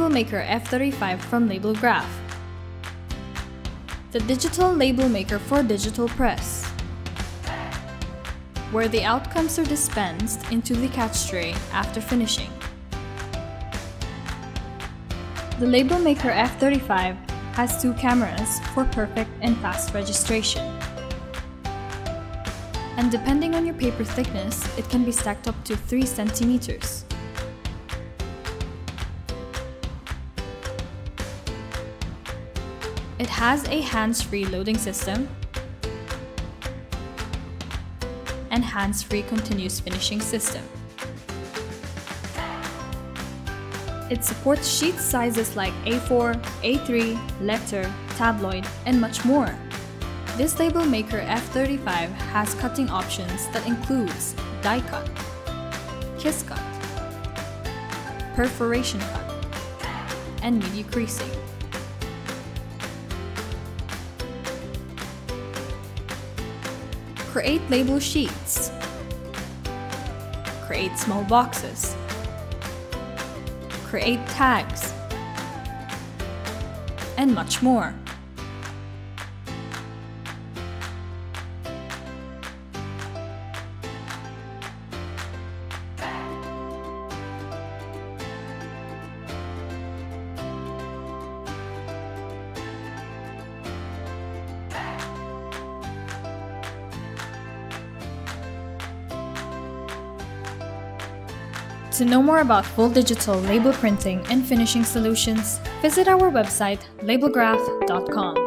Label Maker F35 from Labelgraff, the digital label maker for digital press, where the outcomes are dispensed into the catch tray after finishing. The Label Maker F35 has 2 cameras for perfect and fast registration. And depending on your paper thickness, it can be stacked up to 3 centimeters. It has a hands-free loading system and hands-free continuous finishing system. It supports sheet sizes like A4, A3, letter, tabloid, and much more. This Label Maker F35 has cutting options that includes die cut, kiss cut, perforation cut, and media creasing. Create label sheets, create small boxes, create tags, and much more. To know more about full digital label printing and finishing solutions, visit our website labelgraff.com.